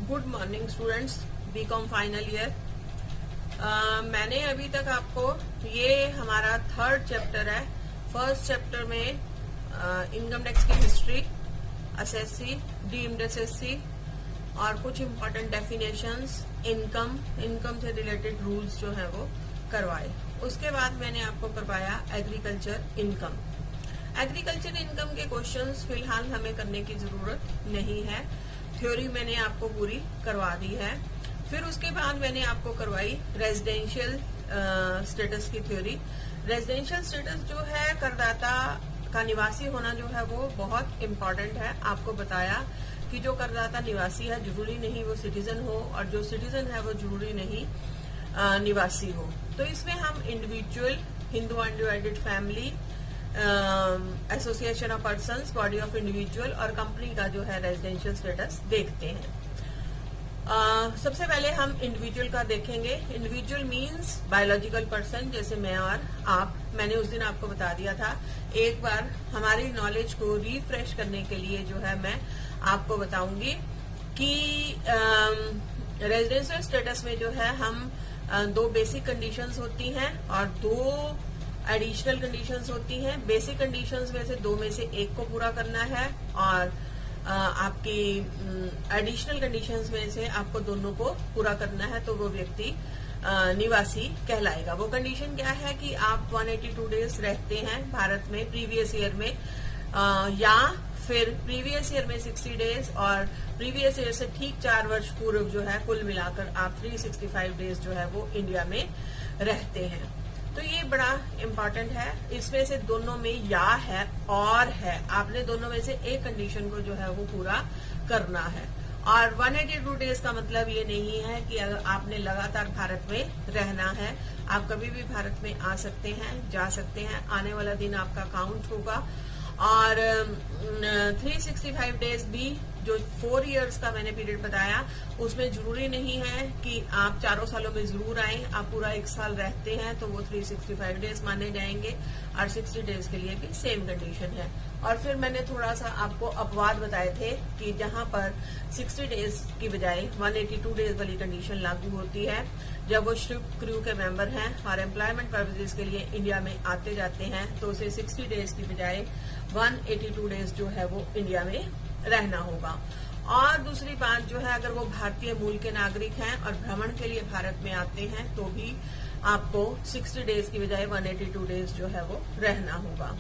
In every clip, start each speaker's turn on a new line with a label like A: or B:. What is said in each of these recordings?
A: Good morning students, BCom final year. मैंने अभी तक आपको ये हमारा थर्ड चैप्टर है। फर्स्ट चैप्टर में इनकम टैक्स की हिस्ट्री, एसएससी, डीम्ड एसएससी और कुछ इम्पोर्टेंट डेफिनेशंस, इनकम से रिलेटेड रूल्स जो है वो करवाए। उसके बाद मैंने आपको करवाया एग्रीकल्चर इनकम। एग्रीकल्चर इनकम के क्वेश्चंस फिलहाल हमें करने की जरूरत नहीं है, थ्योरी मैंने आपको पूरी करवा दी है। फिर उसके बाद मैंने आपको करवाई रेजिडेंशियल स्टेटस की थ्योरी। रेजिडेंशियल स्टेटस जो है, करदाता का निवासी होना जो है वो बहुत इम्पोर्टेंट है। आपको बताया कि जो करदाता निवासी है जरूरी नहीं वो सिटीजन हो, और जो सिटीजन है वो जरूरी नहीं निवासी हो। तो इसमें हम individual, Hindu undivided family, association of persons, body of individual और कंपनी का जो है रेजिडेंशियल स्टेटस देखते हैं। सबसे पहले हम इंडिविजुअल का देखेंगे। इंडिविजुअल मींस बायोलॉजिकल पर्सन, जैसे मैं और आप। मैंने उस दिन आपको बता दिया था। एक बार हमारी नॉलेज को रिफ्रेश करने के लिए जो है मैं आपको बताऊंगी कि रेजिडेंशियल स्टेटस में जो है हम दो बेसिक कंडीशंस होती हैं और दो एडिशनल कंडीशंस होती हैं। बेसिक कंडीशंस में से दो में से एक को पूरा करना है, और आपकी एडिशनल कंडीशंस में से आपको दोनों को पूरा करना है, तो वो व्यक्ति निवासी कहलाएगा। वो कंडीशन क्या है कि आप 182 डेज रहते हैं भारत में प्रीवियस ईयर में, या फिर प्रीवियस ईयर में 60 डेज और प्रीवियस ईयर से ठीक 4 वर्ष पूर्व जो है कुल मिलाकर आप 365 डेज जो है वो इंडिया में रहते हैं। तो ये बड़ा इम्पोर्टेंट है। इसमें से दोनों में या है और है, आपने दोनों में से एक कंडीशन को जो है वो पूरा करना है। और 182 डेज का मतलब ये नहीं है कि अगर आपने लगातार भारत में रहना है। आप कभी भी भारत में आ सकते हैं, जा सकते हैं, आने वाला दिन आपका काउंट होगा। और 365 डेज भी जो 4 इयर्स का मैंने पीरियड बताया, उसमें जरूरी नहीं है कि आप 4 सालों में जरूर आए। आप पूरा 1 साल रहते हैं तो वो 365 डेज माने जाएंगे, और 60 डेज के लिए भी सेम कंडीशन है। और फिर मैंने थोड़ा सा आपको अपवाद बताए थे कि जहां पर 60 डेज की बजाय 182 डेज वाली कंडीशन लागू होती है, जब वो शिप क्रू के मेंबर हैं और एम्प्लॉयमेंट पर्पजेज के लिए इंडिया में आते जाते हैं, तो उसे 60 डेज की बजाय 182 डेज जो है वो इंडिया में रहना होगा। और दूसरी बात जो है, अगर वो भारतीय मूल के नागरिक हैं और भ्रमण के लिए भारत में आते हैं तो भी आपको 60 डेज की बजाय 182 डेज जो है वो रहना होगा।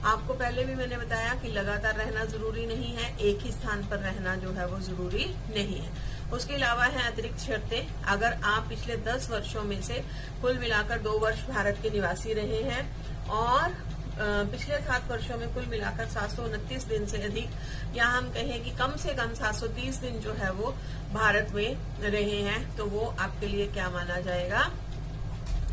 A: आपको पहले भी मैंने बताया कि लगातार रहना जरूरी नहीं है, एक ही स्थान पर रहना जो है वो जरूरी नहीं है। उसके अलावा है अतिरिक्त शर्तें। अगर आप पिछले 10 वर्षों में से कुल मिलाकर 2 वर्ष भारत के निवासी रहे हैं और पिछले 7 वर्षों में कुल मिलाकर 729 दिन से अधिक, या हम कहें कि कम से कम 730 दिन जो है वो भारत में रहे हैं, तो वो आपके लिए क्या माना जाएगा?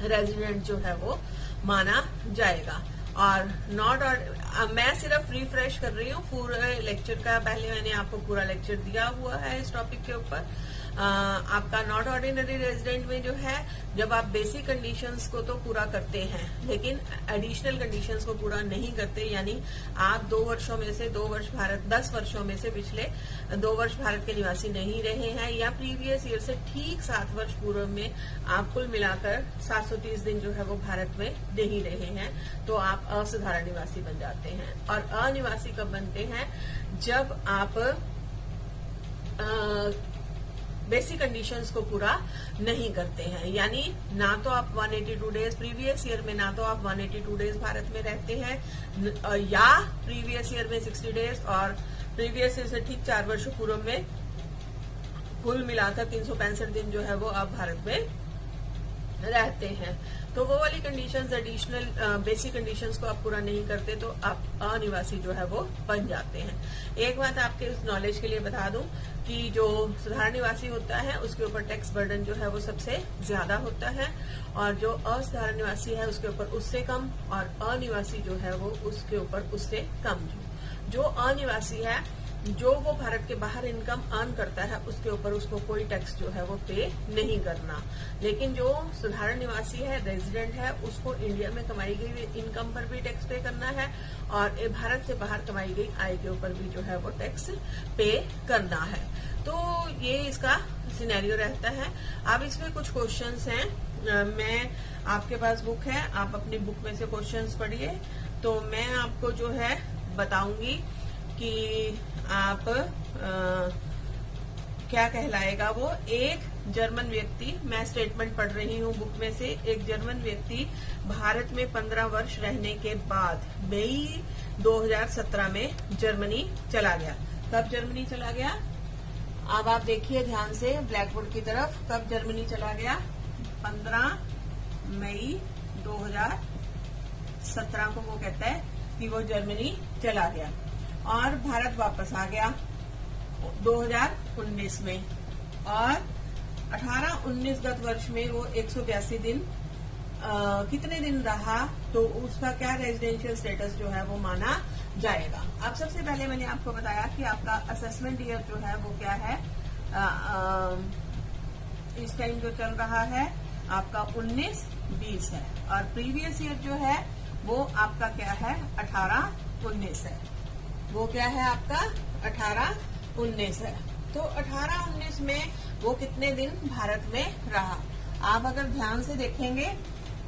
A: रेजिडेंट जो है वो माना जाएगा। और नॉट, और मैं सिर्फ रिफ्रेश कर रही हूँ पूरे लेक्चर का। पहले मैंने आपको पूरा लेक्चर दिया हुआ है इस टॉपिक के ऊपर। आपका नॉट ऑर्डिनरी रेजिडेंट में जो है, जब आप बेसिक कंडीशंस को तो पूरा करते हैं लेकिन एडिशनल कंडीशंस को पूरा नहीं करते, यानी आप 2 वर्षों में से 2 वर्ष भारत, 10 वर्षों में से पिछले 2 वर्ष भारत के निवासी नहीं रहे हैं, या प्रीवियस ईयर से ठीक 7 वर्ष पूर्व में आप कुल मिलाकर 730 दिन जो है वो भारत में नहीं रहे हैं, तो आप असाधारण निवासी बन जाते हैं। और अनिवासी कब बनते हैं? जब आप बेसिक कंडीशंस को पूरा नहीं करते हैं, यानी ना तो आप 182 डेज प्रीवियस ईयर में, ना तो आप 182 डेज भारत में रहते हैं, या प्रीवियस ईयर में 60 डेज और प्रीवियस ईयर से ठीक 4 वर्ष पूर्व में कुल मिलाकर 365 दिन जो है वो आप भारत में रहते हैं। तो वो वाली कंडीशंस, एडिशनल बेसिक कंडीशंस को आप पूरा नहीं करते तो आप अनिवासी जो है वो बन जाते हैं। एक बात आपके इस नॉलेज के लिए बता दूं कि जो साधारण निवासी होता है उसके ऊपर टैक्स बर्डन जो है वो सबसे ज्यादा होता है, और जो असाधारण निवासी है उसके ऊपर उससे कम, और अनिवासी जो है वो उसके ऊपर उससे कम। जो अनिवासी है, जो वो भारत के बाहर इनकम अर्न करता है, उसके ऊपर उसको कोई टैक्स जो है वो पे नहीं करना। लेकिन जो साधारण निवासी है, रेजिडेंट है, उसको इंडिया में कमाई गई इनकम पर भी टैक्स पे करना है, और भारत से बाहर कमाई गई आय के ऊपर भी जो है वो टैक्स पे करना है। तो ये इसका सिनेरियो रहता है। अब इसमें कुछ क्वेश्चंस हैं, मैं आपके पास बुक है, आप अपनी बुक में से क्वेश्चंस पढ़िए। तो मैं आपको जो है बताऊंगी कि आप क्या कहलाएगा वो। एक जर्मन व्यक्ति, मैं स्टेटमेंट पढ़ रही हूँ बुक में से, एक जर्मन व्यक्ति भारत में 15 वर्ष रहने के बाद मई 2017 में जर्मनी चला गया। कब जर्मनी चला गया? अब आप देखिए ध्यान से ब्लैक बोर्ड की तरफ। कब जर्मनी चला गया? 15 मई 2017 को वो कहता है कि वो जर्मनी चला गया और भारत वापस आ गया 2019 में, और 18-19 गत वर्ष में वो 182 दिन कितने दिन रहा, तो उसका क्या रेजिडेंशियल स्टेटस जो है वो माना जाएगा। अब सबसे पहले मैंने आपको बताया कि आपका असेसमेंट ईयर जो है वो क्या है। इस टाइम जो चल रहा है आपका 19-20 है, और प्रीवियस ईयर जो है वो आपका क्या है 18-19 है। वो क्या है आपका 18-19 है। तो 18-19 में वो कितने दिन भारत में रहा? आप अगर ध्यान से देखेंगे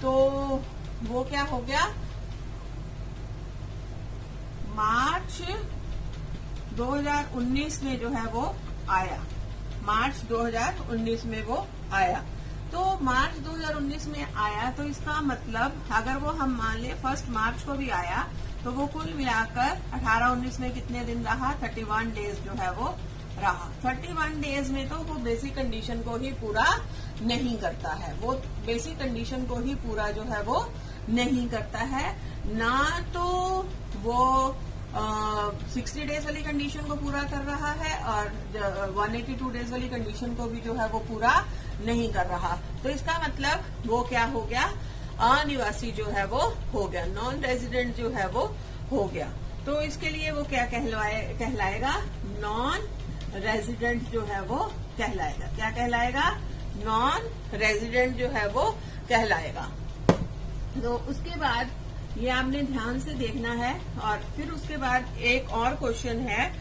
A: तो वो क्या हो गया, मार्च 2019 में जो है वो आया, मार्च 2019 में वो आया। तो मार्च 2019 में आया, तो इसका मतलब अगर वो हम मान ले 1 मार्च को भी आया तो वो कुल मिलाकर 18-19 में कितने दिन रहा? 31 डेज जो है वो रहा। 31 डेज में तो वो बेसिक कंडीशन को ही पूरा नहीं करता है, वो बेसिक कंडीशन को ही पूरा जो है वो नहीं करता है, ना तो वो 60 डेज वाली कंडीशन को पूरा कर रहा है और 182 डेज वाली कंडीशन को भी जो है वो पूरा नहीं कर रहा। तो इसका मतलब वो क्या हो गया, अनिवासी जो है वो हो गया, नॉन रेजिडेंट जो है वो हो गया। तो इसके लिए वो क्या कहलाएगा, नॉन रेजिडेंट जो है वो कहलाएगा। क्या कहलाएगा? नॉन रेजिडेंट जो है वो कहलाएगा। तो उसके बाद ये आपने ध्यान से देखना है। और फिर उसके बाद एक और क्वेश्चन है,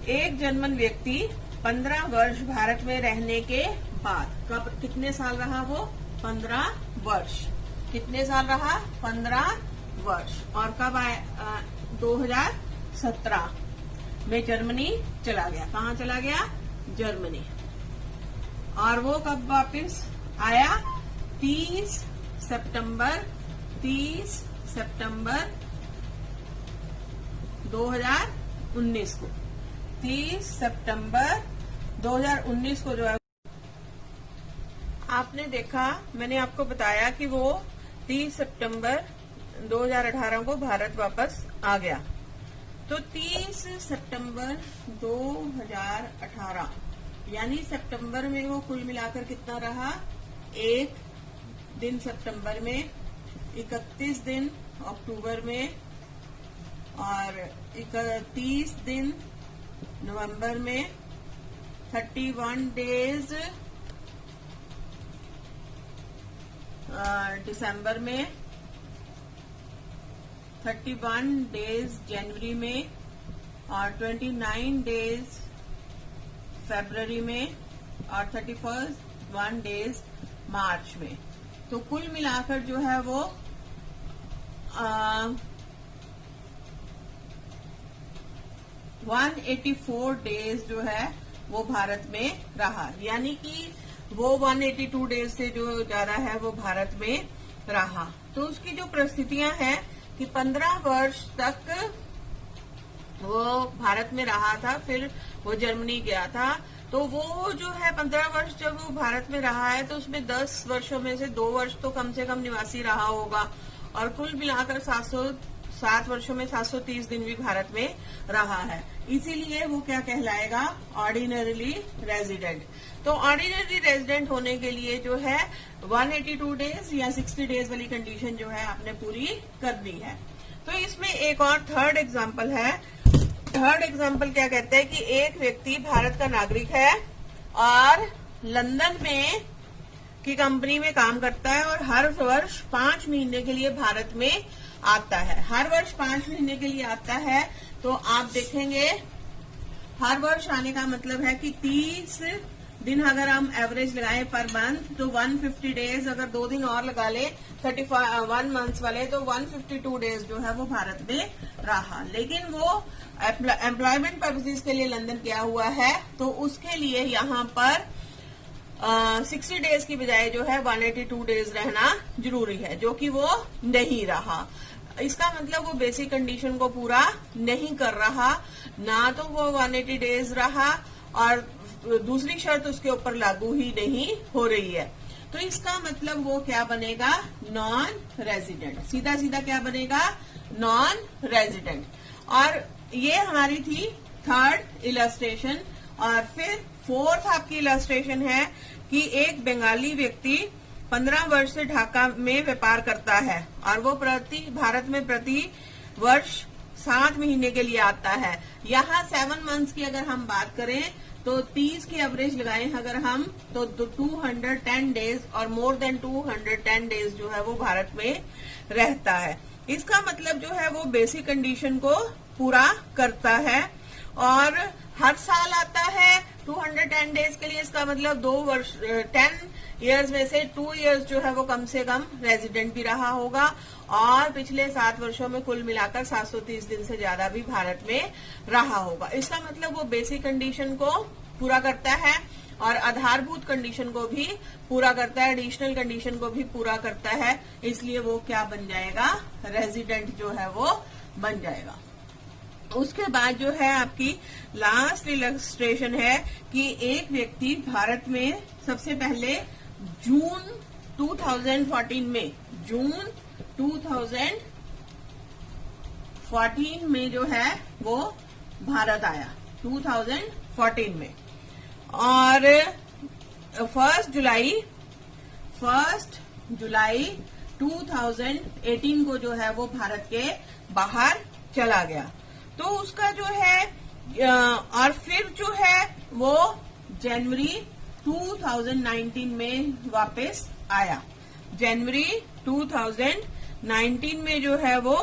A: एक जर्मन व्यक्ति 15 वर्ष भारत में रहने के बाद कब कितने साल रहा वो? 15 वर्ष। कितने साल रहा? 15 वर्ष। और कब आया? 2017 में जर्मनी चला गया। कहाँ चला गया? जर्मनी। और वो कब वापस आया? 30 सितंबर 2019 को। 30 सितंबर 2019 को जो है आपने देखा, मैंने आपको बताया कि वो 30 सितंबर 2018 को भारत वापस आ गया। तो 30 सितंबर 2018 यानी सितंबर में वो कुल मिलाकर कितना रहा? 1 दिन सितंबर में, 31 दिन अक्टूबर में, और 31 दिन नवंबर में, 31 डेज दिसंबर में, 31 डेज जनवरी में, और 29 डेज फरवरी में, और 31 डेज मार्च में। तो कुल मिलाकर जो है वो 184 डेज जो है वो भारत में रहा। यानी कि वो 182 डेज से जो ज्यादा है वो भारत में रहा। तो उसकी जो परिस्थितियां हैं कि 15 वर्ष तक वो भारत में रहा था, फिर वो जर्मनी गया था। तो वो जो है 15 वर्ष जब वो भारत में रहा है तो उसमें 10 वर्षों में से 2 वर्ष तो कम से कम निवासी रहा होगा, और कुल मिलाकर 7 वर्षों में 730 दिन भी भारत में रहा है। इसीलिए वो क्या कहलाएगा? Ordinarily resident. तो ऑर्डिनरी रेजिडेंट होने के लिए जो है 182 डेज या 60 डेज वाली कंडीशन जो है आपने पूरी करनी है। तो इसमें एक और थर्ड एग्जाम्पल है। थर्ड एग्जाम्पल क्या कहते हैं कि एक व्यक्ति भारत का नागरिक है और लंदन में की कंपनी में काम करता है और हर वर्ष 5 महीने के लिए भारत में आता है। हर वर्ष 5 महीने के लिए आता है। तो आप देखेंगे हर वर्ष आने का मतलब है कि 30 दिन अगर हम एवरेज लगाएं पर मंथ तो 150 डेज, अगर 2 दिन और लगा ले 31 मंथ्स वाले तो 152 डेज जो है वो भारत में रहा। लेकिन वो एम्प्लॉयमेंट पर्पसेस के लिए लंदन गया हुआ है, तो उसके लिए यहाँ पर 60 डेज की बजाय जो है 182 डेज रहना जरूरी है, जो कि वो नहीं रहा। इसका मतलब वो बेसिक कंडीशन को पूरा नहीं कर रहा, ना तो वो 180 डेज रहा और दूसरी शर्त उसके ऊपर लागू ही नहीं हो रही है। तो इसका मतलब वो क्या बनेगा, नॉन रेजिडेंट। सीधा सीधा क्या बनेगा, नॉन रेजिडेंट। और ये हमारी थी थर्ड इलस्ट्रेशन। और फिर फोर्थ आपकी इलस्ट्रेशन है कि एक बंगाली व्यक्ति 15 वर्ष से ढाका में व्यापार करता है और वो भारत में प्रति वर्ष 7 महीने के लिए आता है। यहाँ 7 मंथ्स की अगर हम बात करें तो 30 की एवरेज लगाएं अगर हम तो 210 डेज और मोर देन 210 डेज जो है वो भारत में रहता है। इसका मतलब जो है वो बेसिक कंडीशन को पूरा करता है और हर साल आता है 210 डेज के लिए। इसका मतलब 10 ईयर्स में से 2 ईयर्स जो है वो कम से कम रेजिडेंट भी रहा होगा और पिछले 7 वर्षों में कुल मिलाकर 730 दिन से ज्यादा भी भारत में रहा होगा। इसका मतलब वो बेसिक कंडीशन को पूरा करता है और आधारभूत कंडीशन को भी पूरा करता है, एडिशनल कंडीशन को भी पूरा करता है। इसलिए वो क्या बन जाएगा, रेजिडेंट जो है वो बन जाएगा। उसके बाद जो है आपकी लास्ट इलस्ट्रेशन है कि एक व्यक्ति भारत में सबसे पहले जून 2014 में जो है वो भारत आया 2014 में। और 1 जुलाई 2018 को जो है वो भारत के बाहर चला गया। तो उसका जो है और फिर जो है वो जनवरी 2019 में वापस आया। जनवरी 2019 में जो है वो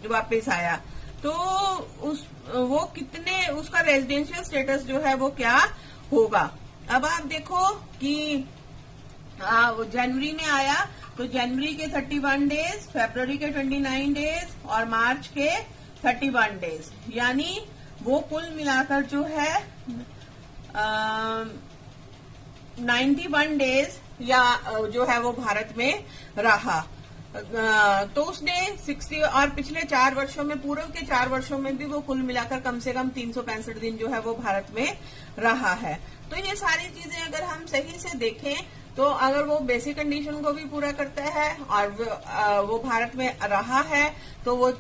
A: वापस आया। तो उसका रेजिडेंशियल स्टेटस जो है वो क्या होगा। अब आप देखो कि जनवरी में आया तो जनवरी के 31 डेज, फरवरी के 29 डेज और मार्च के 31 डेज, यानी वो कुल मिलाकर जो है 91 डेज या जो है वो भारत में रहा। तो उसने 60 और पिछले 4 वर्षों में, पूर्व के 4 वर्षों में भी वो कुल मिलाकर कम से कम 365 दिन जो है वो भारत में रहा है। तो ये सारी चीजें अगर हम सही से देखें तो अगर वो बेसिक कंडीशन को भी पूरा करता है और वो भारत में रहा है तो वो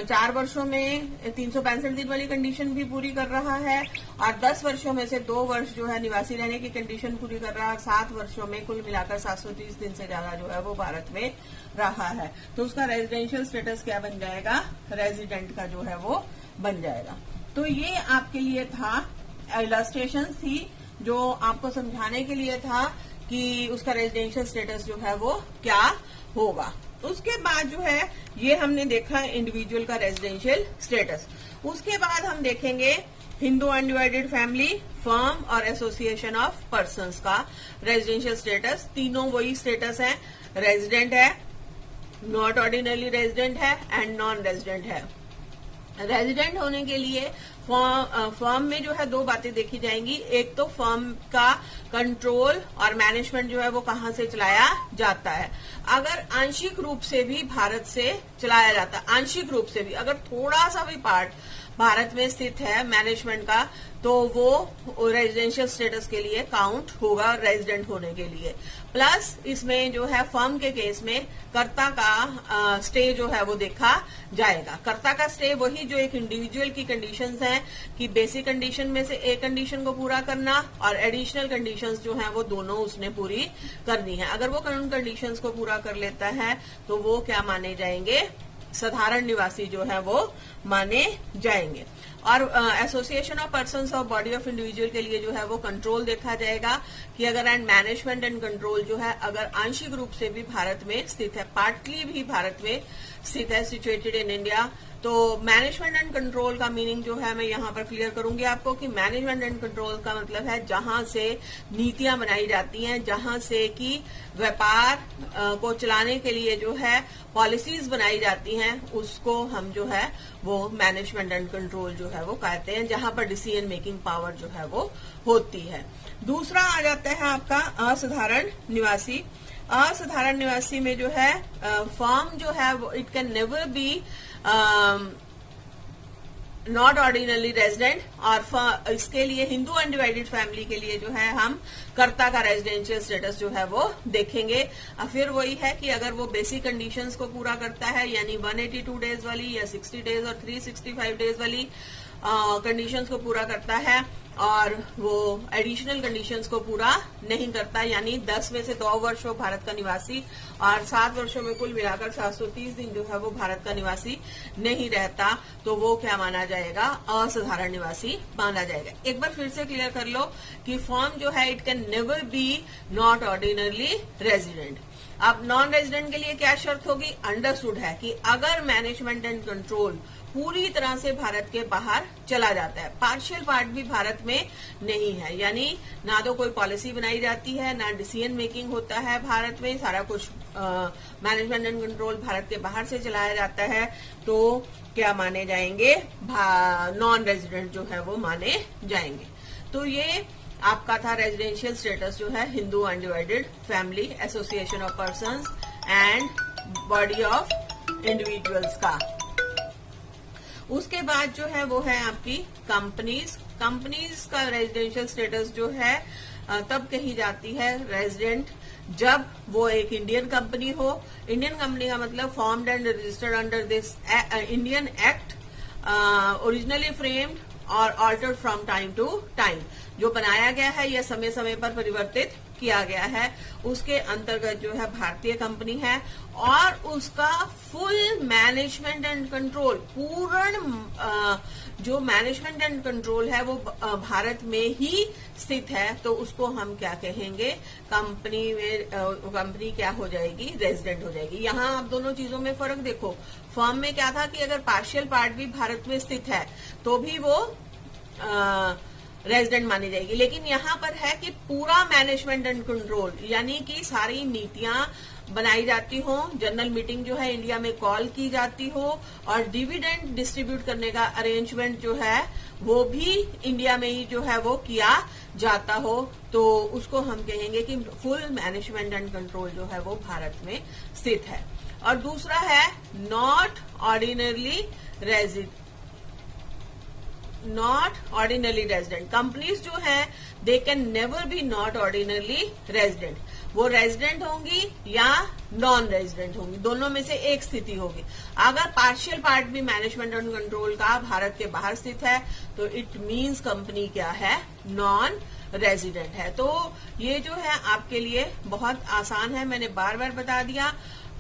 A: 4 वर्षों में 365 दिन वाली कंडीशन भी पूरी कर रहा है और 10 वर्षों में से 2 वर्ष जो है निवासी रहने की कंडीशन पूरी कर रहा है। 7 वर्षों में कुल मिलाकर 730 दिन से ज्यादा जो है वो भारत में रहा है। तो उसका रेजिडेंशियल स्टेटस क्या बन जाएगा, रेजिडेंट का जो है वो बन जाएगा। तो ये आपके लिए था, इलस्ट्रेशन थी जो आपको समझाने के लिए था कि उसका रेजिडेंशियल स्टेटस जो है वो क्या होगा। उसके बाद जो है ये हमने देखा इंडिविजुअल का रेजिडेंशियल स्टेटस। उसके बाद हम देखेंगे हिंदू अनडिवाइडेड फैमिली, फर्म और एसोसिएशन ऑफ पर्संस का रेजिडेंशियल स्टेटस। तीनों वही स्टेटस है, रेजिडेंट है, नॉट ऑर्डिनरी रेजिडेंट है एंड नॉन रेजिडेंट है। रेजिडेंट होने के लिए फर्म में जो है 2 बातें देखी जाएंगी। एक तो फर्म का कंट्रोल और मैनेजमेंट जो है वो कहाँ से चलाया जाता है। अगर आंशिक रूप से भी भारत से चलाया जाता है, आंशिक रूप से भी अगर थोड़ा सा भी पार्ट भारत में स्थित है मैनेजमेंट का, तो वो रेजिडेंशियल स्टेटस के लिए काउंट होगा रेजिडेंट होने के लिए। प्लस इसमें जो है फर्म के केस में कर्ता का स्टे जो है वो देखा जाएगा। कर्ता का स्टे वही जो एक इंडिविजुअल की कंडीशंस हैं कि बेसिक कंडीशन में से एक कंडीशन को पूरा करना और एडिशनल कंडीशंस जो हैं वो दोनों उसने पूरी करनी है। अगर वो उन कंडीशंस को पूरा कर लेता है तो वो क्या माने जाएंगे, साधारण निवासी जो है वो माने जाएंगे। और एसोसिएशन ऑफ पर्संस और बॉडी ऑफ इंडिविजुअल के लिए जो है वो कंट्रोल देखा जाएगा कि अगर एंड मैनेजमेंट एंड कंट्रोल जो है अगर आंशिक रूप से भी भारत में स्थित है, पार्टली भी भारत में स्थित है, सिचुएटेड इन इंडिया, तो मैनेजमेंट एंड कंट्रोल का मीनिंग जो है मैं यहाँ पर क्लियर करूंगी आपको कि मैनेजमेंट एंड कंट्रोल का मतलब है जहां से नीतियां बनाई जाती हैं, जहां से कि व्यापार को चलाने के लिए जो है पॉलिसीज बनाई जाती हैं, उसको हम जो है वो मैनेजमेंट एंड कंट्रोल जो है वो कहते हैं, जहां पर डिसीजन मेकिंग पावर जो है वो होती है। दूसरा आ जाता है आपका असाधारण निवासी। असाधारण निवासी में जो है फर्म जो है वो it can never be not ordinary resident, और इसके लिए हिंदू अनडिवाइडेड फैमिली के लिए जो है हम कर्ता का रेजिडेंशियल स्टेटस जो है वो देखेंगे। फिर वही है कि अगर वो बेसिक कंडीशंस को पूरा करता है, यानी 182 डेज वाली या 60 डेज और 365 डेज वाली कंडीशंस को पूरा करता है, और वो एडिशनल कंडीशंस को पूरा नहीं करता, यानी 10 में से 2 वर्ष वो भारत का निवासी और 7 वर्षों में कुल मिलाकर 730 दिन जो है वो भारत का निवासी नहीं रहता, तो वो क्या माना जाएगा? असाधारण निवासी माना जाएगा। एक बार फिर से क्लियर कर लो कि फर्म जो है it can never be not ordinarily resident. अब नॉन रेजिडेंट के लिए क्या शर्त होगी? अंडरस्टूड है कि अगर मैनेजमेंट एंड कंट्रोल पूरी तरह से भारत के बाहर चला जाता है, पार्शियल पार्ट भी भारत में नहीं है, यानी ना तो कोई पॉलिसी बनाई जाती है, ना डिसीजन मेकिंग होता है भारत में, सारा कुछ मैनेजमेंट एंड कंट्रोल भारत के बाहर से चलाया जाता है, तो क्या माने जाएंगे? नॉन रेजिडेंट जो है वो माने जाएंगे। तो ये आपका था रेजिडेंशियल स्टेटस जो है Hindu undivided family, association of persons and body of individuals का। उसके बाद जो है वो है आपकी कंपनीज। कंपनीज का रेजिडेंशियल स्टेटस जो है तब कही जाती है रेजिडेंट जब वो एक इंडियन कंपनी हो। इंडियन कंपनी का मतलब formed and registered under this Indian act, originally framed और altered from time to time, जो बनाया गया है या समय समय पर परिवर्तित किया गया है, उसके अंतर्गत जो है भारतीय कंपनी है, और उसका फुल मैनेजमेंट एंड कंट्रोल, पूर्ण जो मैनेजमेंट एंड कंट्रोल है वो भारत में ही स्थित है, तो उसको हम क्या कहेंगे? कंपनी में कंपनी क्या हो जाएगी? रेजिडेंट हो जाएगी। यहाँ आप दोनों चीजों में फर्क देखो। फर्म में क्या था कि अगर पार्शियल पार्ट भी भारत में स्थित है तो भी वो रेजिडेंट मानी जाएगी, लेकिन यहाँ पर है कि पूरा मैनेजमेंट एंड कंट्रोल, यानी कि सारी नीतियां बनाई जाती हो, जनरल मीटिंग जो है इंडिया में कॉल की जाती हो, और डिविडेंड डिस्ट्रीब्यूट करने का अरेंजमेंट जो है वो भी इंडिया में ही जो है वो किया जाता हो, तो उसको हम कहेंगे कि फुल मैनेजमेंट एंड कंट्रोल जो है वो भारत में स्थित है। और दूसरा है not ordinarily resident. Not ordinarily resident companies जो है they can never be not ordinarily resident. वो रेजिडेंट होंगी या नॉन रेजिडेंट होंगी, दोनों में से एक स्थिति होगी। अगर पार्शियल पार्ट भी मैनेजमेंट एंड कंट्रोल का भारत के बाहर स्थित है तो इट मीन्स कंपनी क्या है? नॉन रेजिडेंट है। तो ये जो है आपके लिए बहुत आसान है, मैंने बार बार बता दिया।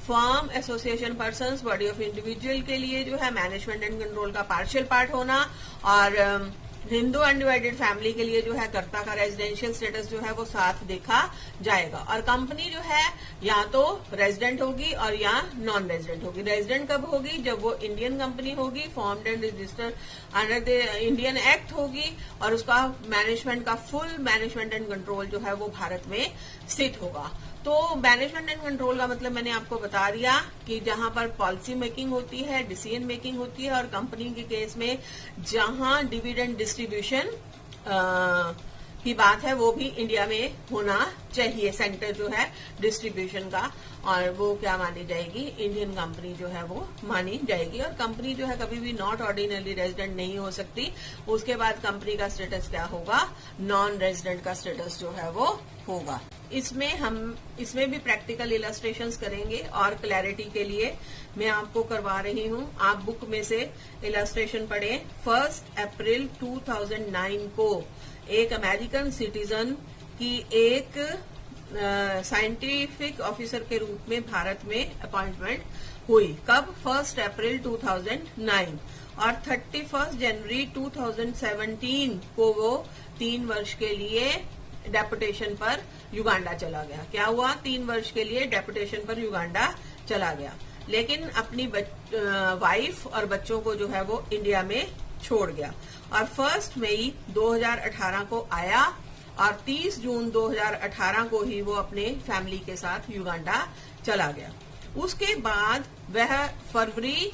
A: Firm, association, persons, body of individual के लिए जो है मैनेजमेंट एंड कंट्रोल का पार्शियल पार्ट होना, और हिंदू अनडिवाइडेड फैमिली के लिए जो है कर्ता का रेजिडेंशियल स्टेटस जो है वो साथ देखा जाएगा। और कंपनी जो है या तो रेजिडेंट होगी और या नॉन रेजिडेंट होगी। रेजिडेंट कब होगी? जब वो इंडियन कंपनी होगी, formed and registered under the Indian act होगी, और उसका मैनेजमेंट का फुल मैनेजमेंट एंड कंट्रोल जो है वो भारत में स्थित होगा। तो मैनेजमेंट एंड कंट्रोल का मतलब मैंने आपको बता दिया कि जहां पर पॉलिसी मेकिंग होती है, डिसीजन मेकिंग होती है, और कंपनी के केस में जहां डिविडेंड डिस्ट्रीब्यूशन की बात है वो भी इंडिया में होना चाहिए, सेंटर जो है डिस्ट्रीब्यूशन का, और वो क्या मानी जाएगी? इंडियन कंपनी जो है वो मानी जाएगी। और कंपनी जो है कभी भी नॉट ऑर्डिनरी रेजिडेंट नहीं हो सकती। उसके बाद कंपनी का स्टेटस क्या होगा? नॉन रेजिडेंट का स्टेटस जो है वो होगा। इसमें भी प्रैक्टिकल इलस्ट्रेशंस करेंगे, और क्लैरिटी के लिए मैं आपको करवा रही हूँ। आप बुक में से इलस्ट्रेशन पढ़ें। 1 अप्रैल 2009 को एक अमेरिकन सिटीजन की एक साइंटिफिक ऑफिसर के रूप में भारत में अपॉइंटमेंट हुई। कब? 1 अप्रैल 2009। और 31 जनवरी 2017 को वो 3 वर्ष के लिए डेपुटेशन पर युगांडा चला गया। क्या हुआ? 3 वर्ष के लिए डेपुटेशन पर युगांडा चला गया, लेकिन अपनी वाइफ और बच्चों को जो है वो इंडिया में छोड़ गया और 1 मई 2018 को आया और 30 जून 2018 को ही वो अपने फैमिली के साथ युगांडा चला गया। उसके बाद वह फरवरी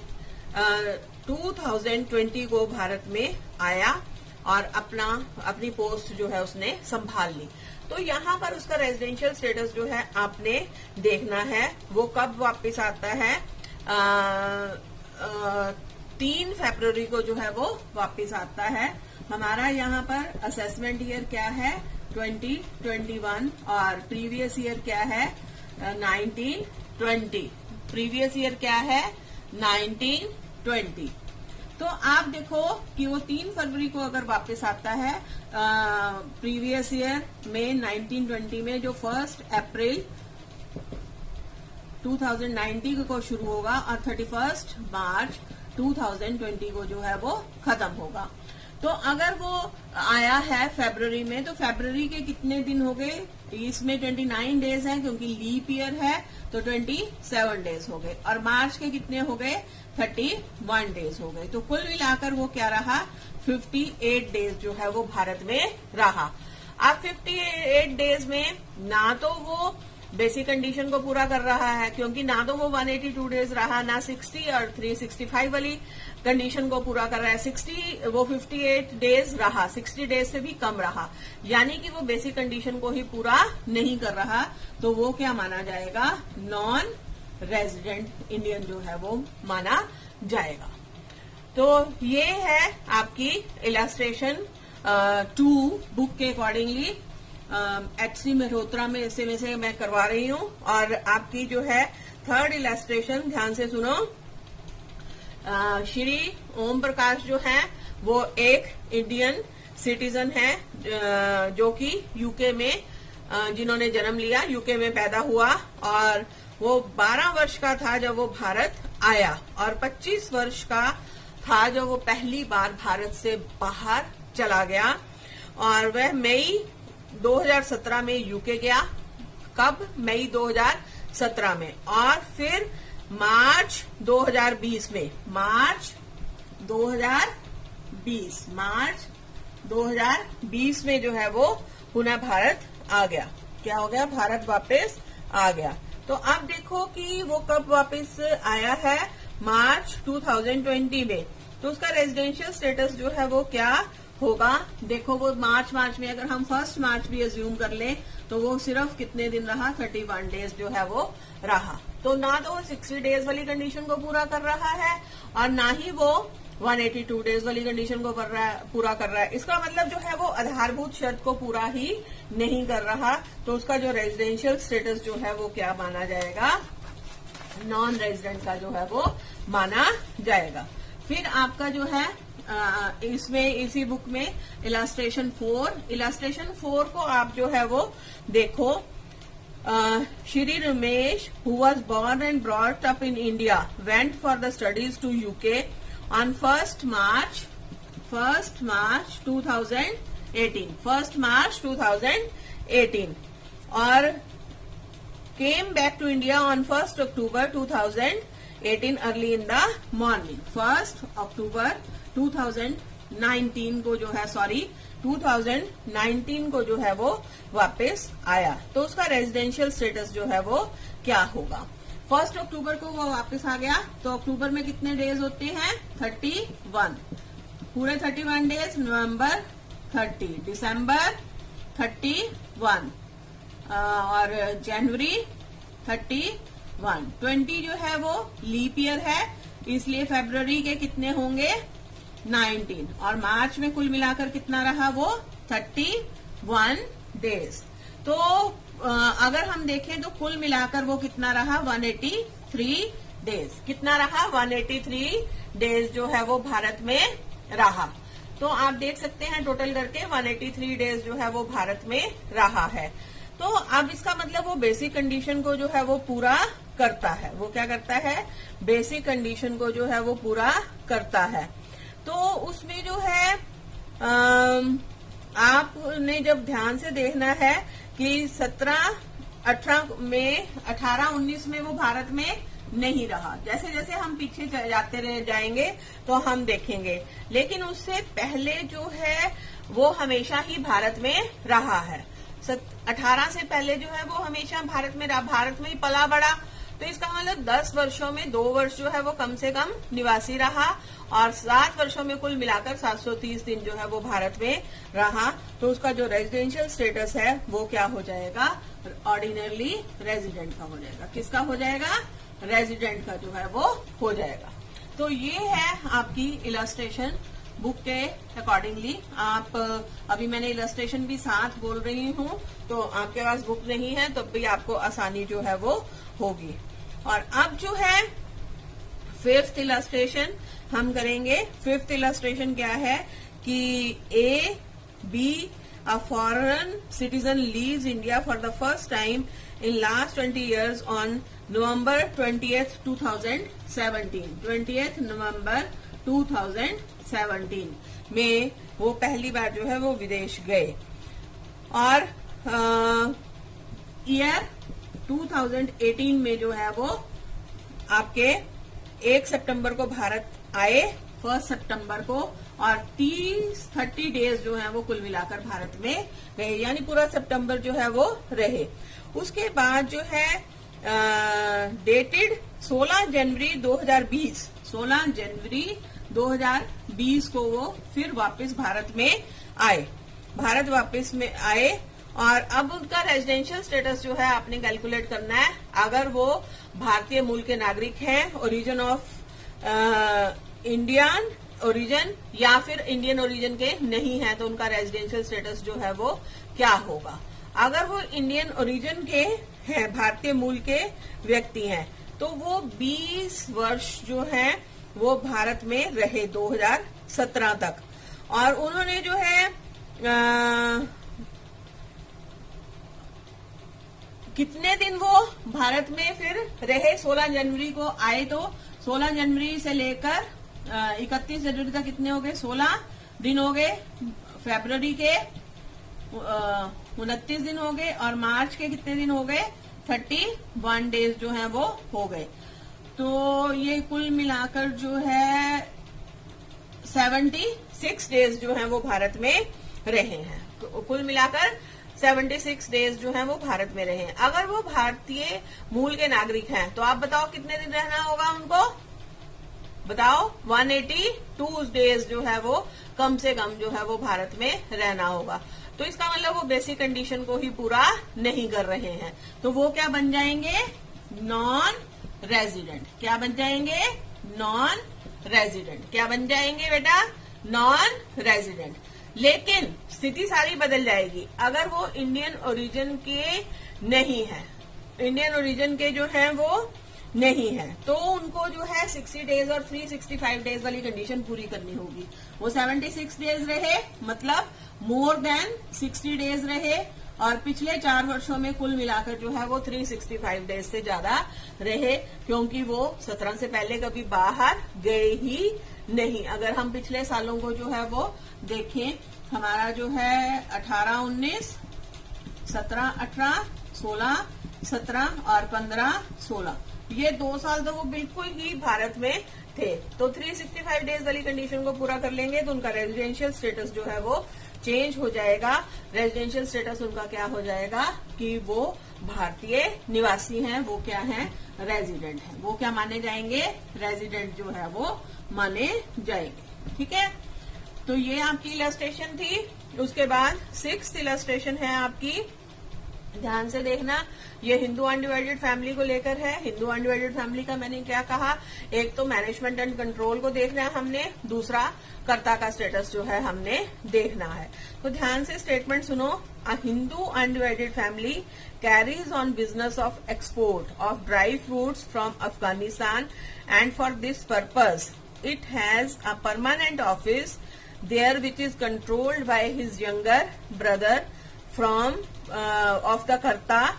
A: 2020 को भारत में आया और अपनी पोस्ट जो है उसने संभाल ली। तो यहाँ पर उसका रेजिडेंशियल स्टेटस जो है आपने देखना है, वो कब वापस आता है। 3 फरवरी को जो है वो वापस आता है। हमारा यहाँ पर असेसमेंट ईयर क्या है? 2021 और प्रीवियस ईयर क्या है? 1920। प्रीवियस ईयर क्या है? 1920। तो आप देखो कि वो 3 फरवरी को अगर वापस आता है प्रीवियस ईयर में 1920 में, जो 1 अप्रैल 2019 को शुरू होगा और 31 मार्च 2020 को जो है वो खत्म होगा। तो अगर वो आया है फरवरी में, तो फरवरी के कितने दिन हो गए? इसमें 29 डेज है क्योंकि लीप ईयर है, तो 27 डेज हो गए। और मार्च के कितने हो गए? 31 डेज हो गए। तो कुल मिलाकर वो क्या रहा? 58 डेज जो है वो भारत में रहा। अब 58 डेज में ना तो वो बेसिक कंडीशन को पूरा कर रहा है, क्योंकि ना तो वो 182 डेज रहा, ना 60 और 365 वाली कंडीशन को पूरा कर रहा है। वो 58 डेज रहा, 60 डेज से भी कम रहा, यानी कि वो बेसिक कंडीशन को ही पूरा नहीं कर रहा। तो वो क्या माना जाएगा? नॉन रेजिडेंट इंडियन जो है वो माना जाएगा। तो ये है आपकी इलस्ट्रेशन 2 बुक के अकॉर्डिंगली HC मेहरोत्रा में से मैं करवा रही हूँ। और आपकी जो है 3rd इलस्ट्रेशन ध्यान से सुनो। श्री ओम प्रकाश जो है वो एक इंडियन सिटीजन है जो कि यूके में जिन्होंने जन्म लिया, यूके में पैदा हुआ और वो 12 वर्ष का था जब वो भारत आया और 25 वर्ष का था जब वो पहली बार भारत से बाहर चला गया। और वह मई 2017 में यूके गया। कब? मई 2017 में। और फिर मार्च 2020 में, मार्च 2020 में जो है वो पुनः भारत आ गया। क्या हो गया? भारत वापस आ गया। तो अब देखो कि वो कब वापस आया है? मार्च 2020 में। तो उसका रेजिडेंशियल स्टेटस जो है वो क्या होगा? देखो वो मार्च में अगर हम 1 मार्च भी अज्यूम कर लें तो वो सिर्फ कितने दिन रहा? 31 डेज जो है वो रहा। तो ना तो वो 60 डेज वाली कंडीशन को पूरा कर रहा है और ना ही वो 182 डेज वाली कंडीशन को पूरा कर रहा है। इसका मतलब जो है वो आधारभूत शर्त को पूरा ही नहीं कर रहा। तो उसका जो रेजिडेंशियल स्टेटस जो है वो क्या माना जाएगा? नॉन रेजिडेंट का जो है वो माना जाएगा। फिर आपका जो है इसमें इसी बुक में इलस्ट्रेशन 4 को आप जो है वो देखो। Shri Ramesh who was born and brought up in India went for the studies to UK on 1 March 2018 और came back to India on 1st October 2018 early in the morning। 1st October 2019 को जो है 2019 को जो है वो वापस आया। तो उसका रेजिडेंशियल स्टेटस जो है वो क्या होगा? 1 अक्टूबर को वो वापस आ गया। तो अक्टूबर में कितने डेज होते हैं? 31 पूरे 31 डेज। नवंबर 30, दिसंबर 31 और जनवरी 31। 20 जो है वो लीप ईयर है, इसलिए फरवरी के कितने होंगे? 19 और मार्च में कुल मिलाकर कितना रहा? वो 31 डेज। तो अगर हम देखें तो कुल मिलाकर वो कितना रहा? 183 डेज। कितना रहा? 183 डेज जो है वो भारत में रहा। तो आप देख सकते हैं टोटल करके 183 डेज जो है वो भारत में रहा है। तो अब इसका मतलब वो बेसिक कंडीशन को जो है वो पूरा करता है। वो क्या करता है? बेसिक कंडीशन को जो है वो पूरा करता है। तो उसमें जो है आपने जब ध्यान से देखना है कि 18-19 में वो भारत में नहीं रहा। जैसे जैसे हम पीछे जाते रह जाएंगे तो हम देखेंगे, लेकिन उससे पहले जो है वो हमेशा ही भारत में रहा है। 18 से पहले जो है वो हमेशा भारत में रहा, भारत में ही पला बड़ा। तो इसका मतलब 10 वर्षों में 2 वर्ष जो है वो कम से कम निवासी रहा, और 7 वर्षों में कुल मिलाकर 730 दिन जो है वो भारत में रहा। तो उसका जो रेजिडेंशियल स्टेटस है वो क्या हो जाएगा? ऑर्डिनरी रेजिडेंट का हो जाएगा। किसका हो जाएगा? रेजिडेंट का जो है वो हो जाएगा। तो ये है आपकी इलस्ट्रेशन बुक के अकॉर्डिंगली। आप अभी मैंने इलस्ट्रेशन भी साथ बोल रही हूँ, तो आपके पास बुक नहीं है तो भी आपको आसानी जो है वो होगी। और अब जो है 5th इलस्ट्रेशन हम करेंगे। 5th इलस्ट्रेशन क्या है कि A, B, a foreign citizen leaves India for the first time in last 20 years on November 20th, 2017। 20th नवंबर 2017 में वो पहली बार जो है वो विदेश गए, और ईयर 2018 में जो है वो आपके 1 सितंबर को भारत आए, 1 सितंबर को, और 30 डेज जो है वो कुल मिलाकर भारत में रहे, यानी पूरा सितंबर जो है वो रहे। उसके बाद जो है डेटेड 16 जनवरी 2020, 16 जनवरी 2020 को वो फिर वापस भारत में आए, भारत वापस में आए। और अब उनका रेजिडेंशियल स्टेटस जो है आपने कैलकुलेट करना है। अगर वो भारतीय मूल के नागरिक हैं, ओरिजिन ऑफ इंडियन ओरिजिन, या फिर इंडियन ओरिजिन के नहीं है, तो उनका रेजिडेंशियल स्टेटस जो है वो क्या होगा। अगर वो इंडियन ओरिजिन के हैं, भारतीय मूल के व्यक्ति हैं, तो वो 20 वर्ष जो है वो भारत में रहे 2017 तक। और उन्होंने जो है कितने दिन वो भारत में फिर रहे? 16 जनवरी को आए, तो 16 जनवरी से लेकर 31 जनवरी तक कितने हो गए? 16 दिन हो गए। फरवरी के 29 दिन हो गए, और मार्च के कितने दिन हो गए? 31 डेज जो है वो हो गए। तो ये कुल मिलाकर जो है 76 डेज जो है वो भारत में रहे हैं। तो कुल मिलाकर 76 डेज जो है वो भारत में रहे हैं। अगर वो भारतीय मूल के नागरिक हैं तो आप बताओ कितने दिन रहना होगा उनको? बताओ। 182 डेज जो है वो कम से कम जो है वो भारत में रहना होगा। तो इसका मतलब वो बेसिक कंडीशन को ही पूरा नहीं कर रहे हैं, तो वो क्या बन जाएंगे? Non resident. क्या बन जाएंगे? Non resident. क्या बन जाएंगे बेटा? Non resident. लेकिन स्थिति सारी बदल जाएगी अगर वो इंडियन ओरिजिन के नहीं है, इंडियन ओरिजिन के जो है वो नहीं है, तो उनको जो है 60 डेज और 365 डेज वाली कंडीशन पूरी करनी होगी। वो 76 डेज रहे, मतलब मोर देन 60 डेज रहे, और पिछले 4 वर्षों में कुल मिलाकर जो है वो 365 डेज से ज्यादा रहे, क्योंकि वो 17 से पहले कभी बाहर गए ही नहीं। अगर हम पिछले सालों को जो है वो देखें, हमारा जो है 18-19, 17-18, 16-17 और 15-16, ये 2 साल तो वो बिल्कुल ही भारत में थे। तो 365 डेज वाली कंडीशन को पूरा कर लेंगे तो उनका रेजिडेंशियल स्टेटस जो है वो चेंज हो जाएगा। रेजिडेंशियल स्टेटस उनका क्या हो जाएगा कि वो भारतीय निवासी हैं, वो क्या हैं? रेजिडेंट हैं। वो क्या माने जाएंगे? रेजिडेंट जो है वो माने जाएंगे। ठीक है, तो ये आपकी इलस्ट्रेशन थी। उसके बाद 6th इलस्ट्रेशन है आपकी, ध्यान से देखना। ये हिंदू अनडिवाइडेड फैमिली को लेकर है। हिंदू अनडिवाइडेड फैमिली का मैंने क्या कहा? एक तो मैनेजमेंट एंड कंट्रोल को देखना है हमने, दूसरा कर्ता का स्टेटस जो है हमने देखना है। तो ध्यान से स्टेटमेंट सुनो। A Hindu undivided family carries on business of export of dry fruits from Afghanistan, and for this purpose it has a permanent office there which is controlled by his younger brother from of the karta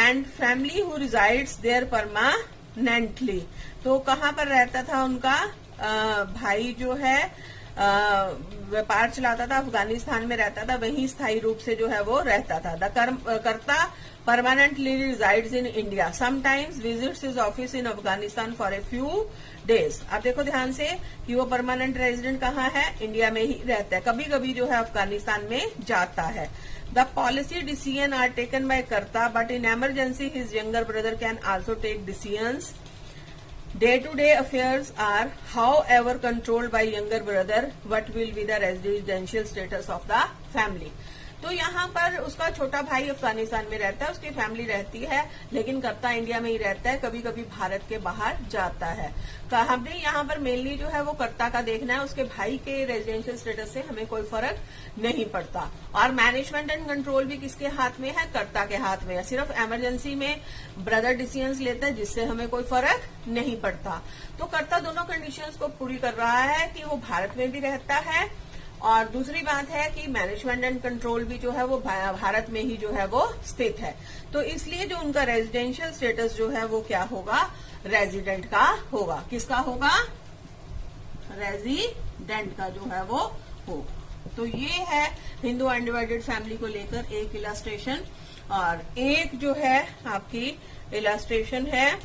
A: and family who resides there permanently। तो कहाँ पर रहता था उनका? भाई जो है व्यापार चलाता था, अफगानिस्तान में रहता था, वहीं स्थायी रूप से जो है वो रहता था। द कर्ता permanently resides in India, sometimes visits his office in Afghanistan for a few days. आप देखो ध्यान से कि वो परमानेंट रेजिडेंट कहाँ है, इंडिया में ही रहता है, कभी कभी जो है अफगानिस्तान में जाता है। The policy decision are taken by karta, but in emergency his younger brother can also take decisions. Day-to-day affairs are, however, controlled by younger brother. What will be the residential status of the family? तो यहाँ पर उसका छोटा भाई अफगानिस्तान में रहता है, उसकी फैमिली रहती है, लेकिन कर्ता इंडिया में ही रहता है, कभी कभी भारत के बाहर जाता है। हमने यहाँ पर मेनली जो है वो कर्ता का देखना है, उसके भाई के रेजिडेंशियल स्टेटस से हमें कोई फर्क नहीं पड़ता। और मैनेजमेंट एंड कंट्रोल भी किसके हाथ में है, कर्ता के हाथ में है। सिर्फ इमरजेंसी में ब्रदर डिसीजंस लेता है, जिससे हमें कोई फर्क नहीं पड़ता। तो कर्ता दोनों कंडीशंस को पूरी कर रहा है कि वो भारत में भी रहता है, और दूसरी बात है कि मैनेजमेंट एंड कंट्रोल भी जो है वो भारत में ही जो है वो स्थित है। तो इसलिए जो उनका रेजिडेंशियल स्टेटस जो है वो क्या होगा, रेजिडेंट का होगा। किसका होगा, रेजिडेंट का जो है वो हो। तो ये है हिंदू अनडिवाइडेड फैमिली को लेकर एक इलस्ट्रेशन। और एक जो है आपकी इलस्ट्रेशन है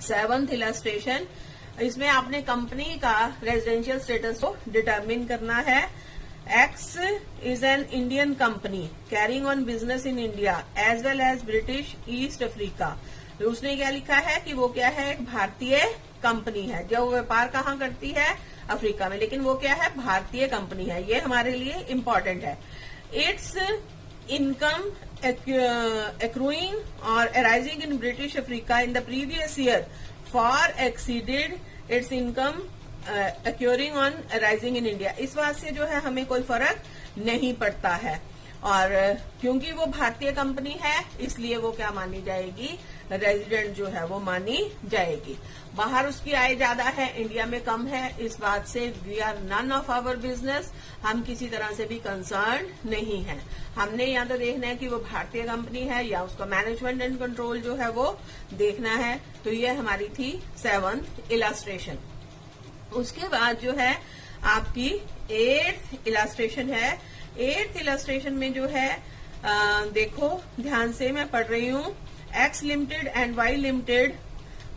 A: 7th इलस्ट्रेशन। इसमें आपने कंपनी का रेजिडेंशियल स्टेटस को डिटरमिन करना है। X is an Indian company carrying on business in India as well as British East Africa. उसने क्या लिखा है कि वो क्या है, एक भारतीय कंपनी है जो व्यापार कहाँ करती है, अफ्रीका में, लेकिन वो क्या है, भारतीय कंपनी है। ये हमारे लिए इम्पोर्टेंट है। It's income accruing or arising in British Africa in the previous year far exceeded its income occurring on arising in India। इस बात से जो है हमें कोई फर्क नहीं पड़ता है, और क्योंकि वो भारतीय कंपनी है इसलिए वो क्या मानी जाएगी, रेजिडेंट जो है वो मानी जाएगी। बाहर उसकी आय ज्यादा है, इंडिया में कम है, इस बात से we are none of our business, हम किसी तरह से भी कंसर्न नहीं है। हमने या तो देखना है कि वो भारतीय कंपनी है या उसका मैनेजमेंट एंड कंट्रोल जो है वो देखना है। तो ये हमारी थी 7th इलस्ट्रेशन। उसके बाद जो है आपकी 8th इलस्ट्रेशन है। 8th इलस्ट्रेशन में जो है देखो ध्यान से, मैं पढ़ रही हूँ। X limited and Y limited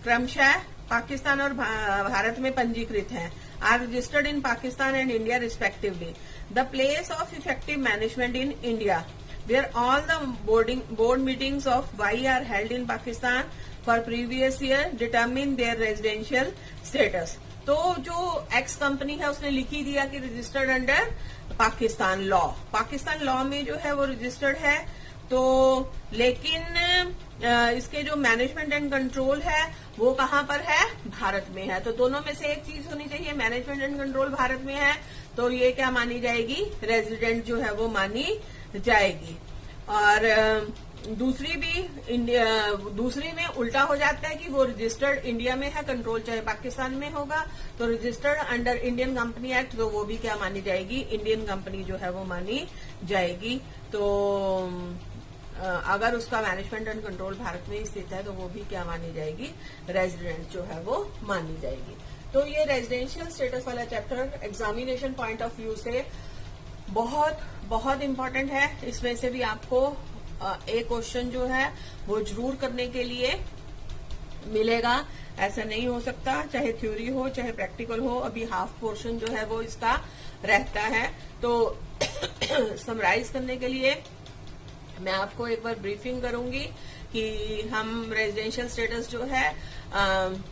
A: क्रमशः पाकिस्तान और भारत में पंजीकृत हैं, are registered in Pakistan and India respectively. The place of effective management in India where all the board meetings of Y are held in Pakistan for previous year determine their residential status. तो जो X company है उसने लिखी दिया कि registered under Pakistan law, Pakistan law में जो है वो रजिस्टर्ड है। तो लेकिन इसके जो मैनेजमेंट एंड कंट्रोल है वो कहाँ पर है, भारत में है। तो दोनों में से एक चीज होनी चाहिए, मैनेजमेंट एंड कंट्रोल भारत में है तो ये क्या मानी जाएगी, रेजिडेंट जो है वो मानी जाएगी। और दूसरी में उल्टा हो जाता है कि वो रजिस्टर्ड इंडिया में है, कंट्रोल चाहे पाकिस्तान में होगा, तो registered under Indian company act, तो वो भी क्या मानी जाएगी, इंडियन कंपनी जो है वो मानी जाएगी। तो अगर उसका मैनेजमेंट एंड कंट्रोल भारत में स्थित है तो वो भी क्या मानी जाएगी, रेजिडेंट जो है वो मानी जाएगी। तो ये रेजिडेंशियल स्टेटस वाला chapter examination point of view से बहुत बहुत इम्पोर्टेंट है। इसमें से भी आपको एक क्वेश्चन जो है वो जरूर करने के लिए मिलेगा, ऐसा नहीं हो सकता, चाहे थ्योरी हो चाहे प्रैक्टिकल हो। अभी हाफ पोर्शन जो है वो इसका रहता है। तो समराइज करने के लिए मैं आपको एक बार ब्रीफिंग करूंगी कि हम रेजिडेंशियल स्टेटस जो है,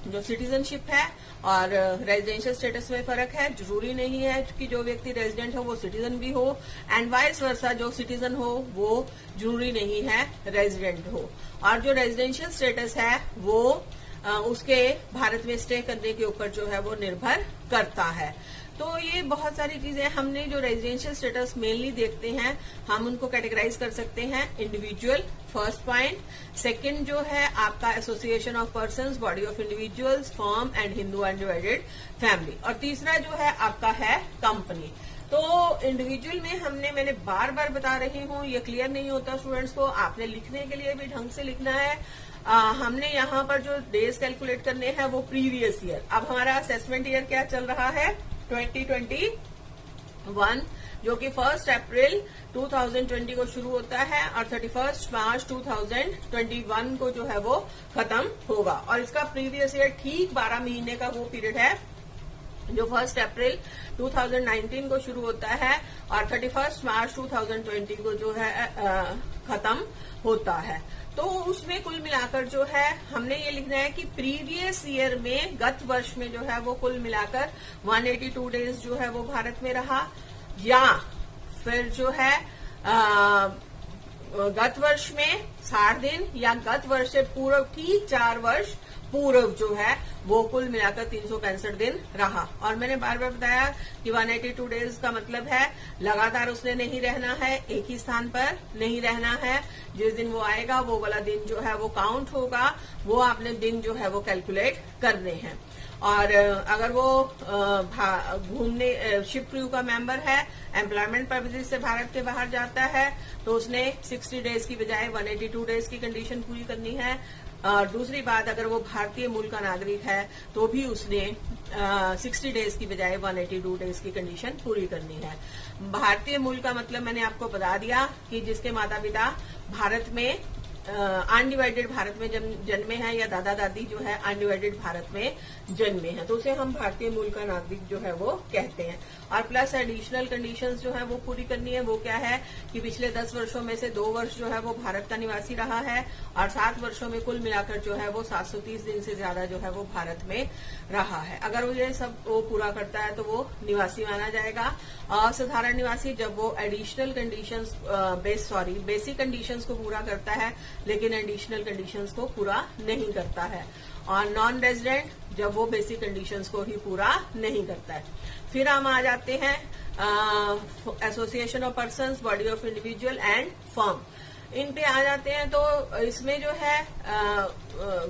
A: जो सिटीजनशिप है और रेजिडेंशियल स्टेटस में फर्क है। जरूरी नहीं है कि जो व्यक्ति रेजिडेंट हो वो सिटीजन भी हो, एंड वाइस वर्सा, जो सिटीजन हो वो जरूरी नहीं है रेजिडेंट हो। और जो रेजिडेंशियल स्टेटस है वो उसके भारत में स्टे करने के ऊपर जो है वो निर्भर करता है। तो ये बहुत सारी चीजें हमने जो रेजिडेंशियल स्टेटस मेनली देखते हैं, हम उनको कैटेगराइज कर सकते हैं। इंडिविजुअल फर्स्ट पॉइंट, सेकंड जो है आपका association of persons, body of individuals, firm and Hindu undivided family, और तीसरा जो है आपका है कंपनी। तो इंडिविजुअल में मैंने बार बार बता रही हूँ, ये क्लियर नहीं होता स्टूडेंट्स को, आपने लिखने के लिए भी ढंग से लिखना है। हमने यहाँ पर जो डेज कैलकुलेट करने हैं वो प्रीवियस ईयर। अब हमारा असेसमेंट ईयर क्या चल रहा है, 2021, जो कि 1 अप्रैल 2020 को शुरू होता है और 31 मार्च 2021 को जो है वो खत्म होगा। और इसका प्रीवियस ईयर ठीक 12 महीने का वो पीरियड है जो 1 अप्रैल 2019 को शुरू होता है और 31 मार्च 2020 को जो है खत्म होता है। तो उसमें कुल मिलाकर जो है हमने ये लिखना है कि प्रीवियस ईयर में, गत वर्ष में जो है वो कुल मिलाकर 182 डेज जो है वो भारत में रहा, या फिर जो है गत वर्ष में 60 दिन, या गत वर्ष से पूर्व ठीक 4 वर्ष पूर्व जो है वो कुल मिलाकर 365 दिन रहा। और मैंने बार बार बताया कि 182 डेज का मतलब है लगातार उसने नहीं रहना है, एक ही स्थान पर नहीं रहना है। जिस दिन वो आएगा वो वाला दिन जो है वो काउंट होगा, वो आपने दिन जो है वो कैलकुलेट करने हैं। और अगर वो घूमने शिप क्रू का मेंबर है, एम्प्लॉयमेंट पर्पसेस से भारत के बाहर जाता है, तो उसने 60 डेज की बजाय 182 डेज की कंडीशन पूरी करनी है। दूसरी बात, अगर वो भारतीय मूल का नागरिक है तो भी उसने 60 डेज की बजाय 182 डेज की कंडीशन पूरी करनी है। भारतीय मूल का मतलब मैंने आपको बता दिया कि जिसके माता पिता भारत में अनडिवाइडेड भारत में जन्मे हैं, या दादा दादी जो है अनडिवाइडेड भारत में जन्मे हैं, तो उसे हम भारतीय मूल का नागरिक जो है वो कहते हैं। और प्लस एडिशनल कंडीशंस जो है वो पूरी करनी है। वो क्या है कि पिछले 10 वर्षों में से 2 वर्ष जो है वो भारत का निवासी रहा है और 7 वर्षों में कुल मिलाकर जो है वो 730 दिन से ज्यादा जो है वो भारत में रहा है। अगर वो ये सब वो पूरा करता है तो वो निवासी माना जाएगा। असाधारण निवासी जब वो एडिशनल कंडीशंस बेसिक कंडीशंस को पूरा करता है लेकिन एडिशनल कंडीशंस को पूरा नहीं करता है। और नॉन रेजिडेंट जब वो बेसिक कंडीशंस को ही पूरा नहीं करता है। फिर हम आ जाते हैं association of persons, body of individual and firm, इन पे आ जाते हैं। तो इसमें जो है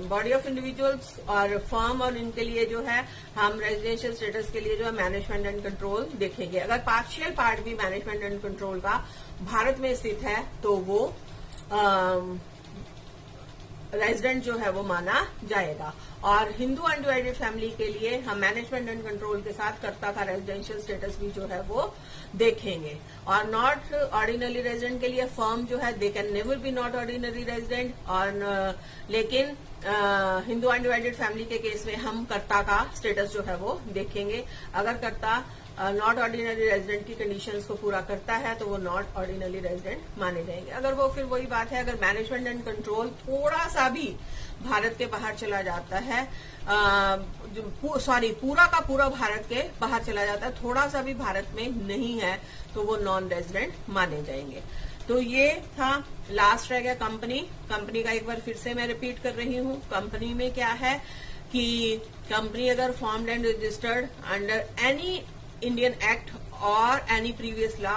A: बॉडी ऑफ इंडिविजुअल्स और फर्म, और इनके लिए जो है हम रेजिडेंशियल स्टेटस के लिए जो है मैनेजमेंट एंड कंट्रोल देखेंगे। अगर पार्शियल पार्ट भी मैनेजमेंट एंड कंट्रोल का भारत में स्थित है तो वो रेजिडेंट जो है वो माना जाएगा। और हिंदू अनडिवाइडेड फैमिली के लिए हम मैनेजमेंट एंड कंट्रोल के साथ कर्ता का रेजिडेंशियल स्टेटस भी जो है वो देखेंगे। और नॉट ऑर्डिनरी रेजिडेंट के लिए फर्म जो है they can never be not ordinary resident. और लेकिन हिंदू अनडिवाइडेड फैमिली के केस में हम कर्ता का स्टेटस जो है वो देखेंगे। अगर कर्ता नॉट ऑर्डिनरी रेजिडेंट की कंडीशंस को पूरा करता है तो वो नॉट ऑर्डिनरी रेजिडेंट माने जाएंगे। अगर वो, फिर वही बात है, अगर मैनेजमेंट एंड कंट्रोल थोड़ा सा भी भारत के बाहर चला जाता है, पूरा का पूरा भारत के बाहर चला जाता है, थोड़ा सा भी भारत में नहीं है, तो वो नॉन रेजिडेंट माने जाएंगे। तो ये था, लास्ट रह गया कंपनी। कंपनी का एक बार फिर से मैं रिपीट कर रही हूँ। कंपनी में क्या है कि कंपनी अगर formed and registered under any Indian act और any previous law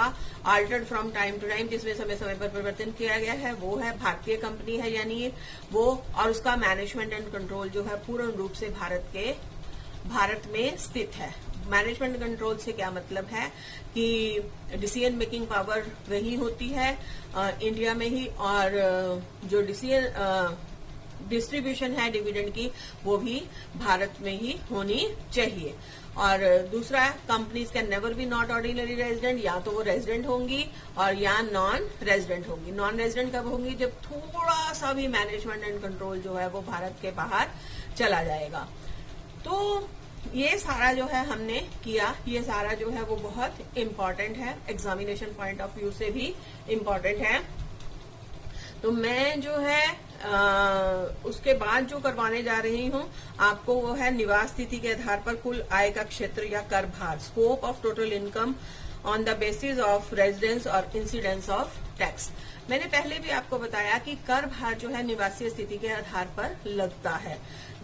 A: altered from time to time, जिसमें समय समय पर परिवर्तन किया गया है, वो है भारतीय कंपनी है, यानी वो, और उसका मैनेजमेंट एंड कंट्रोल जो है पूर्ण रूप से भारत में स्थित है। मैनेजमेंट कंट्रोल से क्या मतलब है कि डिसीजन मेकिंग पावर वही होती है इंडिया में ही, और जो डिस्ट्रीब्यूशन है डिविडेंड की वो भी भारत में ही होनी चाहिए। और दूसरा, companies can never be not ordinary resident, या तो वो रेजिडेंट होंगी और या नॉन रेजिडेंट होंगी। नॉन रेजिडेंट कब होंगी? जब थोड़ा सा भी मैनेजमेंट एंड कंट्रोल जो है वो भारत के बाहर चला जाएगा। तो ये सारा जो है हमने किया, ये सारा जो है वो बहुत इम्पोर्टेंट है, एग्जामिनेशन पॉइंट ऑफ व्यू से भी इम्पोर्टेंट है। तो मैं जो है उसके बाद जो करवाने जा रही हूँ आपको, वो है निवास तिथि के आधार पर कुल आय का क्षेत्र या कर भार, scope of total income on the basis of residence और इंसिडेंस ऑफ टैक्स। मैंने पहले भी आपको बताया कि कर भार जो है निवासीय स्थिति के आधार पर लगता है।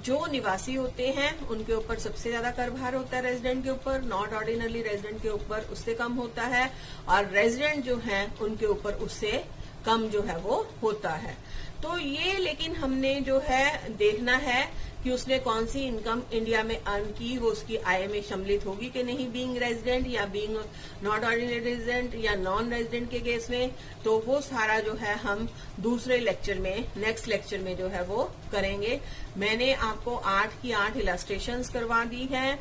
A: जो निवासी होते हैं उनके ऊपर सबसे ज्यादा कर भार होता है, रेजिडेंट के ऊपर, नॉट ऑर्डिनरी रेजिडेंट के ऊपर उससे कम होता है, और रेजिडेंट जो है उनके ऊपर उससे कम जो है वो होता है। तो ये लेकिन हमने जो है देखना है कि उसने कौन सी इनकम इंडिया में अर्न की, वो उसकी आय में सम्मिलित होगी कि नहीं, बीइंग रेजिडेंट या बीइंग नॉट ऑर्डिनरी रेजिडेंट या नॉन रेजिडेंट के केस में। तो वो सारा जो है हम दूसरे लेक्चर में, नेक्स्ट लेक्चर में जो है वो करेंगे। मैंने आपको 8 की 8 इलस्ट्रेशंस करवा दी हैं।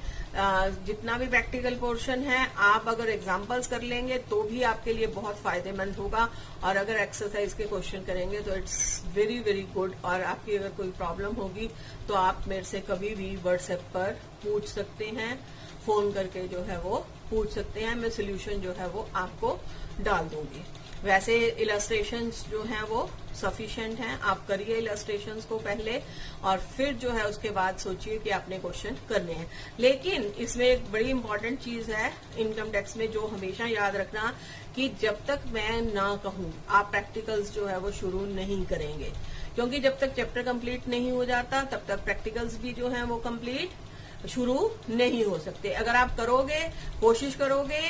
A: जितना भी प्रैक्टिकल पोर्शन है आप अगर एग्जांपल्स कर लेंगे तो भी आपके लिए बहुत फायदेमंद होगा, और अगर एक्सरसाइज के क्वेश्चन करेंगे तो इट्स वेरी वेरी गुड। और आपकी अगर कोई प्रॉब्लम होगी तो आप मेरे से कभी भी व्हाट्सएप पर पूछ सकते हैं, फोन करके जो है वो पूछ सकते हैं। मैं सोल्यूशन जो है वो आपको डाल दूंगी। वैसे इलस्ट्रेशंस जो हैं वो सफिशिएंट हैं, आप करिए इलस्ट्रेशंस को पहले और फिर जो है उसके बाद सोचिए कि आपने क्वेश्चन करने हैं। लेकिन इसमें एक बड़ी इंपॉर्टेंट चीज है इनकम टैक्स में, जो हमेशा याद रखना कि जब तक मैं ना कहूं आप प्रैक्टिकल्स जो है वो शुरू नहीं करेंगे, क्योंकि जब तक चैप्टर कंप्लीट नहीं हो जाता तब तक प्रैक्टिकल्स भी जो हैं वो कंप्लीट शुरू नहीं हो सकते। अगर आप करोगे, कोशिश करोगे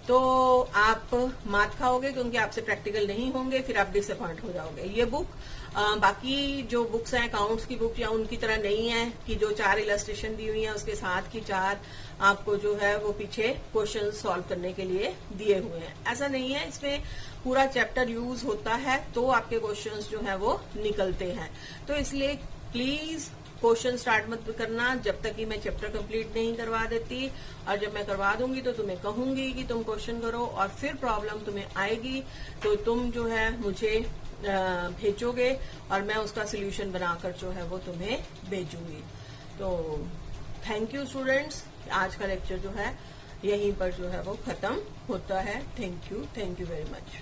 A: तो आप मात खाओगे, क्योंकि आपसे प्रैक्टिकल नहीं होंगे, फिर आप डिसअपॉइंट हो जाओगे। ये बुक बाकी जो बुक्स हैं अकाउंट्स की बुक या उनकी तरह नहीं है कि जो 4 इलस्ट्रेशन दी हुई है उसके साथ की 4 आपको जो है वो पीछे क्वेश्चन सॉल्व करने के लिए दिए हुए हैं। ऐसा नहीं है, इसमें पूरा चैप्टर यूज होता है तो आपके क्वेश्चंस जो है वो निकलते हैं। तो इसलिए प्लीज क्वेश्चन स्टार्ट मत करना जब तक कि मैं चैप्टर कंप्लीट नहीं करवा देती, और जब मैं करवा दूंगी तो तुम्हें कहूंगी कि तुम क्वेश्चन करो, और फिर प्रॉब्लम तुम्हें आएगी तो तुम जो है मुझे भेजोगे और मैं उसका सोल्यूशन बनाकर जो है वो तुम्हें भेजूंगी। तो थैंक यू स्टूडेंट्स, आज का लेक्चर जो है यहीं पर जो है वो खत्म होता है। Thank you very much.